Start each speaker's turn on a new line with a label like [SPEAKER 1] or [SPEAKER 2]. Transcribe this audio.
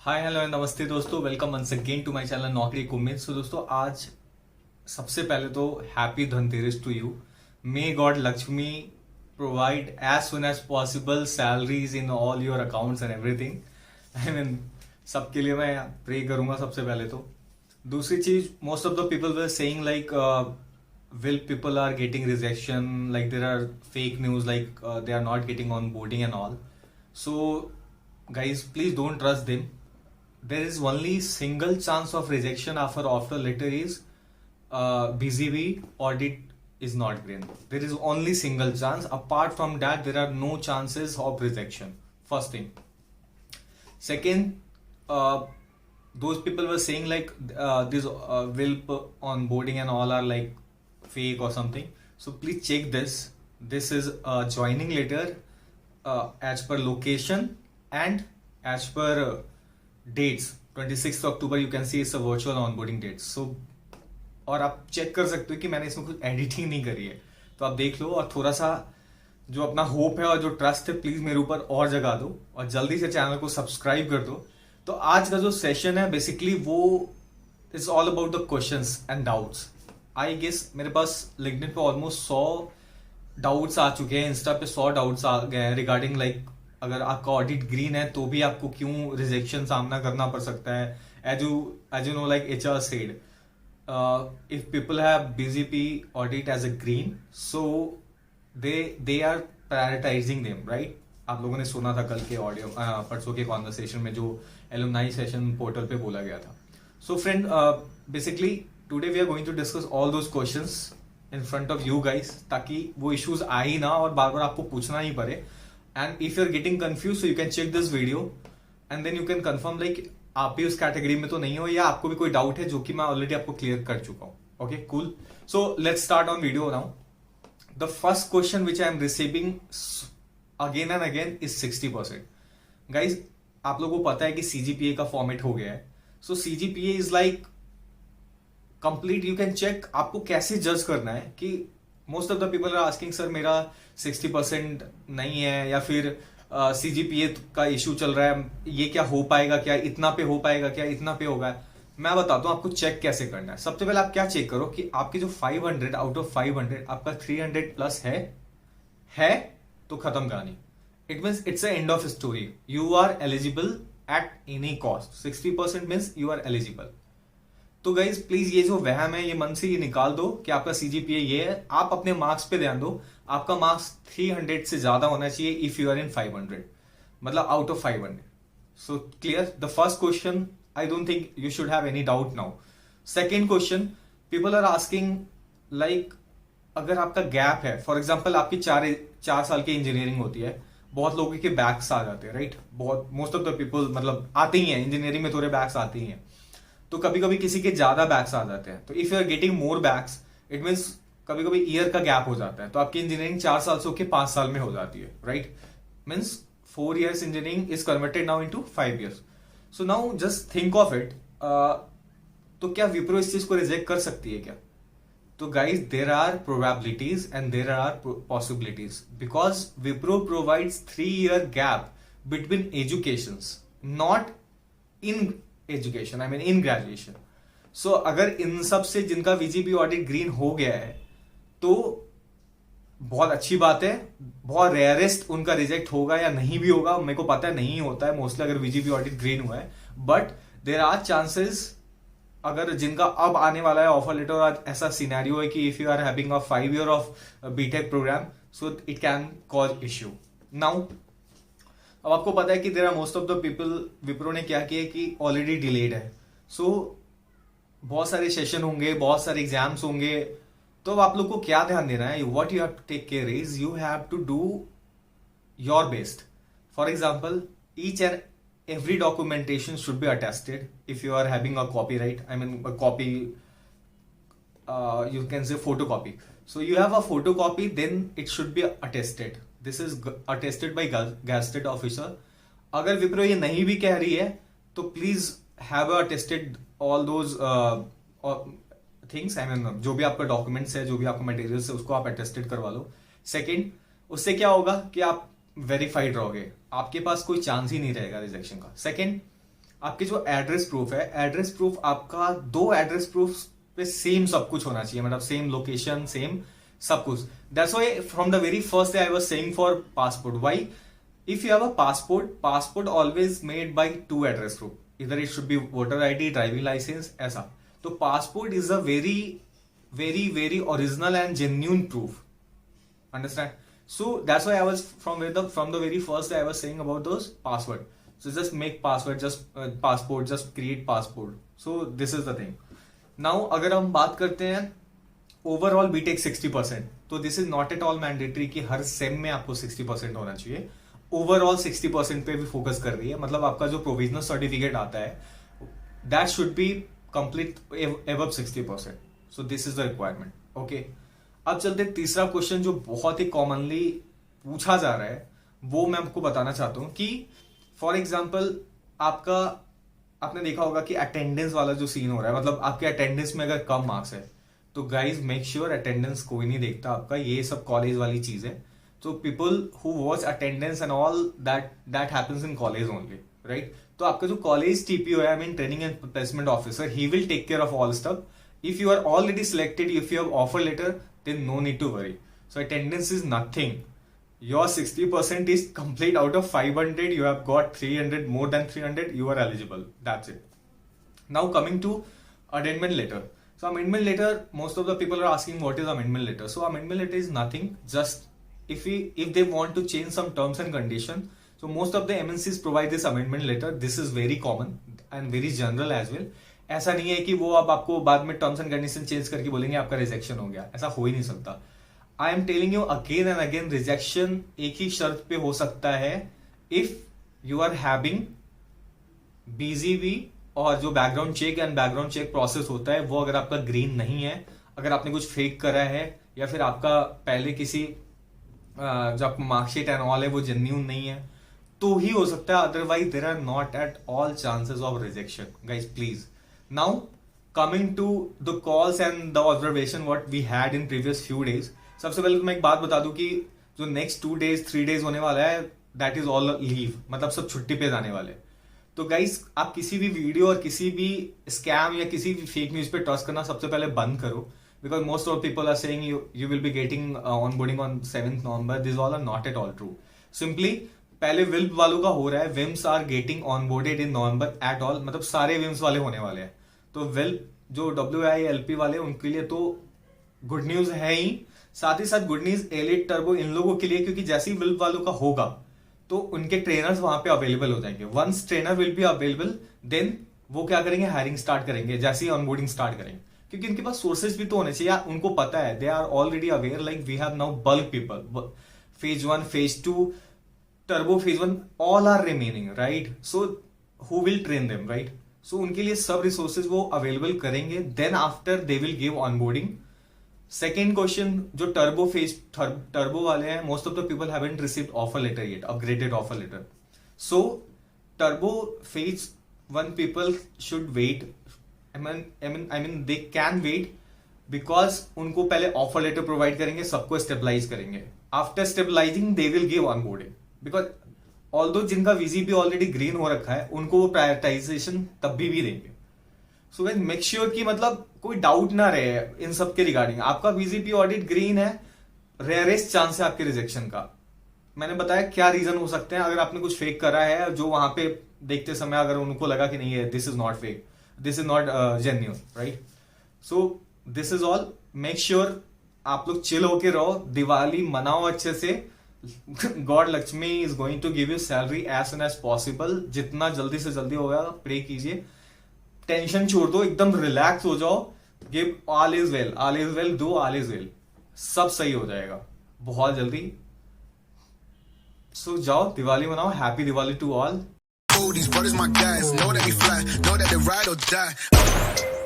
[SPEAKER 1] हाय hello नमस्ते दोस्तों, welcome once again to my channel नौकरी कुम्मीद। सो दोस्तों, आज सबसे पहले तो happy Dhanteras to you. May god Lakshmi provide as soon as possible salaries in all your accounts and everything. I mean सबके लिए मैं प्रे करूंगा सबसे पहले तो। दूसरी चीज, most of the people were saying like will people are getting rejection, like there are fake news, like they are not getting on boarding and all. So guys, please don't trust them. There is only single chance of rejection after offer letter is BGV audit is not green. There is only single chance. Apart from that, there are no chances of rejection. First thing. Second, those people were saying like this will onboarding and all are like fake or something. So please check this. This is a joining letter as per location and as per dates. 26th October you can see it's a virtual onboarding date. So और आप check कर सकते हो कि मैंने इसमें कुछ editing नहीं करी है, तो आप देख लो और थोड़ा सा जो अपना होप है और जो ट्रस्ट है प्लीज मेरे ऊपर और जगा दो और जल्दी से चैनल को सब्सक्राइब कर दो। तो आज का जो सेशन है बेसिकली वो is all about the questions and doubts. I guess मेरे पास लिंक्डइन पे ऑलमोस्ट 100 डाउट्स आ चुके हैं, इंस्टा पे 100 डाउट्स आ गए हैं रिगार्डिंग लाइक अगर आपका ऑडिट ग्रीन है तो भी आपको क्यों रिजेक्शन सामना करना पड़ सकता है। As you know like HR said, if people have BGP audit as a green, so they are prioritizing them, right? आप लोगों ने सुना था कल के ऑडियो परसों के कॉन्वर्सेशन में जो एलुमनाई सेशन पोर्टल पे बोला गया था। So friend, basically today we are going to discuss all those questions in front of you guys, ताकि वो इश्यूज आ ही ना और बार बार आपको पूछना ही पड़े। And if you are getting confuse, so you can check this video and then you can confirm like आप भी उस कैटेगरी में तो नहीं हो या आपको भी कोई डाउट है जो कि मैं ऑलरेडी आपको क्लियर कर चुका हूं। Okay cool, so let's start on video now. The first question which I am receiving again and again is 60%। Guys आप लोगों को पता है कि CGPA का फॉर्मेट हो गया है। So CGPA is like complete, you can check आपको कैसे जज करना है कि most of the people are asking sir मेरा 60% नहीं है या फिर CGPA का इशू चल रहा है, ये क्या हो पाएगा, क्या इतना पे हो पाएगा, क्या इतना पे होगा। मैं बताता हूं आपको चेक कैसे करना है। सबसे पहले आप क्या चेक करो कि आपके जो 500 आउट ऑफ 500 आपका 300 प्लस है तो खत्म कहानी। It means it's end of story, you are eligible at any cost. 60% means you are eligible. तो गाइज प्लीज ये जो वहम है ये मन से ये निकाल दो कि आपका CGPA ये है। आप अपने मार्क्स पे ध्यान दो, आपका मार्क्स 300 से ज्यादा होना चाहिए इफ यू आर इन 500, मतलब out of 500। So clear the first question, I don't think you should have any doubt now. Second question, people are asking like अगर आपका गैप है, फॉर एग्जाम्पल आपकी 4 साल की इंजीनियरिंग होती है, बहुत लोगों के बैक्स आ जाते हैं, राइट? बहुत मोस्ट ऑफ द पीपल मतलब आते ही हैं इंजीनियरिंग में, थोड़े बैक्स आते ही हैं। तो कभी कभी किसी के ज्यादा बैक्स आ जाते हैं, तो if you are getting more backs it means कभी कभी ईयर का गैप हो जाता है, तो आपकी इंजीनियरिंग 4 साल से होकर 5 साल में हो जाती है, right? Means 4 years engineering is converted now into 5 years। So now just think of it. तो क्या विप्रो इस चीज को रिजेक्ट कर सकती है क्या? तो guys there are probabilities and there are possibilities because Wipro provides 3 year gap between educations, not in education, I mean in graduation. So अगर इन सब से जिनका VGP ऑडिट ग्रीन हो गया है तो बहुत अच्छी बात है। बहुत रेयरेस्ट उनका रिजेक्ट होगा या नहीं भी होगा, मेरे को पता है नहीं होता है मोस्टली अगर VGP ऑडिट ग्रीन हुआ है, बट देर आर चांसेस अगर जिनका अब आने वाला है ऑफर लेटर और ऐसा सिनेरियो है कि if you are having a 5 year of BTech programme, so it can cause issue. Now अब आपको पता है कि there are most of the people, Wipro ने क्या किया कि ऑलरेडी डिलेड है। सो बहुत सारे सेशन होंगे, बहुत सारे एग्जाम्स होंगे, तो अब आप लोग को क्या ध्यान देना है, what you have to take care is you have to do your best. For example each and every documentation should be attested if you are having a copyright, I mean a copy, you can say photocopy. So you have a photocopy, then it should be attested. This is attested by gazetted officer. अगर विप्रो ये नहीं भी कह रही है तो please have attested all those things, I mean जो भी आपका डॉक्यूमेंट्स है, जो भी आपका मटेरियल्स है उसको आप अटेस्टेड करवा लो। सेकेंड, उससे क्या होगा कि आप वेरीफाइड रहोगे, आपके पास कोई चांस ही नहीं रहेगा रिजेक्शन का। सेकेंड, आपके जो एड्रेस प्रूफ है, एड्रेस प्रूफ आपका 2 एड्रेस प्रूफ पे सेम सब कुछ होना चाहिए, मतलब सेम लोकेशन, सेम सब कुछ. That's why from the very first day I was saying for passport. Why? If you have a passport always made by 2 address proof. इधर it should be voter ID, driving licence, ऐसा. तो passport is a very very very original and genuine proof. Understand? So that's why I was from the very first day I was saying about those password. So just make password, just passport, just create passport. So this is the thing. Now अगर हम बात करते हैं overall BTech 60%, तो this is not at all mandatory कि हर same में आपको 60% होना चाहिए. Overall 60% पे भी फोकस कर रही है. मतलब आपका जो प्रोविजनल सर्टिफिकेट आता है that should be complete above 60%. So this is the requirement. Okay. अब चलते तीसरा क्वेश्चन जो बहुत ही कॉमनली पूछा जा रहा है, वो मैं आपको बताना चाहता हूं कि फॉर एग्जाम्पल आपने देखा होगा कि अटेंडेंस वाला जो सीन हो रहा है, मतलब आपके अटेंडेंस में अगर कम मार्क्स है तो गाइज मेक श्योर अटेंडेंस कोई नहीं देखता आपका, ये सब कॉलेज वाली चीज है. तो people who watch attendance and all that happens in college only, right. तो आपका जो कॉलेज टीपीओ है, I mean training and placement officer, he will take care of all stuff. If you are already selected, if you have offer letter, then no need to worry. So attendance is nothing. Your 60% is complete. Out of 500, you have got 300, more than 300, you are eligible. That's it. Now coming to amendment letter. So amendment letter, most of the people are asking what is amendment letter. So amendment letter is nothing. Just if they want to change some terms and condition. So most of the MNCs provide this amendment letter. This is very common and very general as well. ऐसा नहीं है कि वो अब आपको बाद में terms and condition change करके बोलेंगे आपका रिजेक्शन हो गया, ऐसा हो ही नहीं सकता. I am telling you again and again, rejection एक ही शर्त पे हो सकता है, if you are having BGV और जो background check and background check process होता है वो अगर आपका ग्रीन नहीं है, अगर आपने कुछ फेक करा है, या फिर आपका पहले किसी जो आपको मार्कशीट एंड ऑल है वो जेन्यून नहीं है, तो ही हो सकता है. Otherwise there are not at all chances of rejection. Guys please. Now coming to the calls and the observation what we had in previous few days. सबसे पहले तो मैं एक बात बता दूं कि जो next 2 days 3 days होने वाला है that is all leave, मतलब सब छुट्टी पे जाने वाले. तो गाइस आप किसी भी वीडियो और किसी भी स्कैम या किसी भी फेक न्यूज पे ट्रस्ट करना सबसे पहले बंद करो, because most of people are saying you will be getting onboarding on 7th November. This all are not at all true. Simply पहले विल्प वालों का हो रहा है, विम्स are getting onboarded in November at all, मतलब सारे विम्स वाले होने वाले हैं. तो विल्प जो WILP वाले उनके लिए तो गुड न्यूज है ही, साथ ही साथ गुड न्यूज एलिट टर्बो इन लोगों के लिए, क्योंकि जैसे ही विल्प वालों का होगा तो उनके ट्रेनर्स वहां पे अवेलेबल हो जाएंगे. Once trainer will be available then वो क्या करेंगे, हायरिंग स्टार्ट करेंगे जैसे ही ऑनबोर्डिंग स्टार्ट करेंगे, क्योंकि उनके पास सोर्सेज भी तो होने चाहिए. उनको पता है, they are already aware, like we have now bulk people, phase 1 phase 2 turbo phase 1 all are remaining, right? So who will train them, right? So उनके लिए सब रिसोर्सेज वो अवेलेबल करेंगे, then after they will give onboarding. Second question, जो turbo वाले हैं, most of the people haven't received offer letter yet, upgraded offer letter. So turbo phase 1 people should wait, I mean they can wait, because उनको पहले offer letter provide करेंगे, सबको stabilise करेंगे. After stabilising they will give onboarding, because although जिनका VGP already green हो रखा है उनको वो प्रायोरिटाइजेशन तब भी देंगे. सो गाइस मेक श्योर कि मतलब कोई डाउट ना रहे इन सब के रिगार्डिंग. आपका VGP ऑडिट ग्रीन है, रेयरेस्ट चांस है आपके रिजेक्शन का. मैंने बताया क्या रीजन हो सकते हैं. अगर आपने कुछ फेक करा है, जो वहां पे देखते समय अगर उनको लगा कि नहीं है, this is not fake, this is not genuine, right? So this is all. Make sure आप लोग चिल होके रहो, दिवाली मनाओ अच्छे से. God Lakshmi is going to give you salary as soon as possible. जितना जल्दी से जल्दी होगा प्रे कीजिए, टेंशन छोड़ दो, एकदम रिलैक्स हो जाओ. Give all is well, all is well, do all is well, सब सही हो जाएगा बहुत जल्दी. सो जाओ दिवाली मनाओ. Happy Diwali to all.
[SPEAKER 2] These brothers my guys, know that we fly, know that they ride or die.